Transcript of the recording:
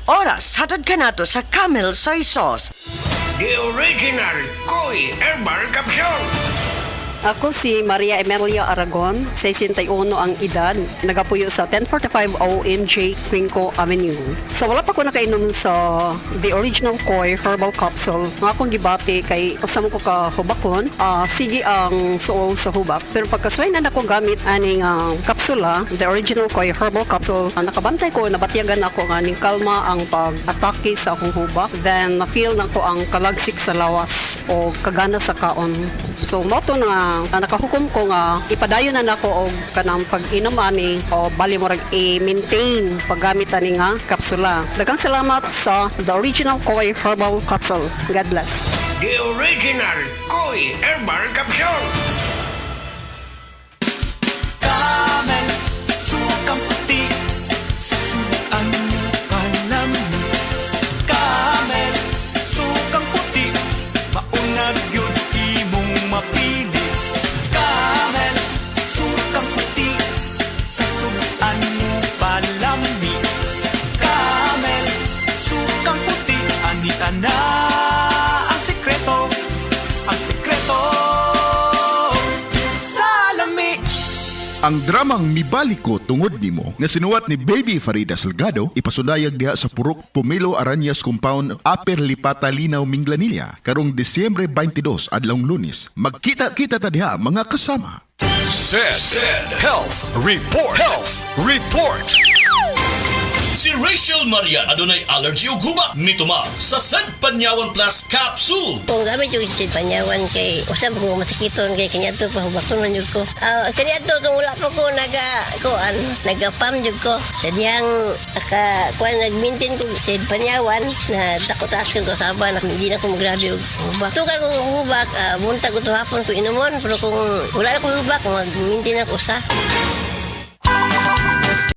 Oras, hatod ka nato sa Camel Soy Sauce. The original Koi Herbal Capsule. Ako si Maria Emelia Aragon, 61 ang edad, nagapuyo sa 1045 OMJ Quinco Avenue. So wala pa ko nakainom sa The Original Koi Herbal Capsule. Nga akong gibati kay usam ko ka hubakon, sige ang suol sa hubak. Pero pagkasway na ako gamit aning kapsula, The Original Koi Herbal Capsule, nakabantay ko, nabatyagan ako nga ning kalma ang pag-atake sa akong hubak. Then na-feel na ko ang kalagsik sa lawas o kagana sa kaon. So moto na nakahukom ko nga ipadayon na nako og kanang pag-inom ani o bali mo i-maintain paggamit ani nga kapsula. Daghang salamat sa The Original Koi Herbal Capsule. God bless. The original Koi Herbal Capsule. Camel, sukang puti, sasuan mo panami. Camel, sukang puti, maunag yun imong mapili. Camel, sukang puti, sasuan mo panami. Camel, sukang puti, anita na ang sekreto, ang sekreto. Salami. Ang dramang Mibaliko tungod nimo nga sinuwat ni Baby Farida Salgado ipasundayag diha sa Purok Pomelo Aranyas Compound Upper Lipata Linaw Minglanilla karong Disyembre 22 adlawng Lunes. Magkita-kita ta diha mga kasama. Said Health Report. Health Report. Si Rachel Maria adunay allergy ug hubak mituma sa Sed Panyawan Plus Capsule. Kung gamit yung isid panyawan kay usab ko masakiton kay kanyato pa hubakton man jud ko. Kanyato tong wala pa ko nagapam jud ko. Sadyang kuan nag-maintain ko isid panyawan na takot-takot ko saban hindi na ko magrabe og hubak. Tuka ko hubak buntag ko hapon ko inumon pero kung wala ko hubak mag-maintain ako sa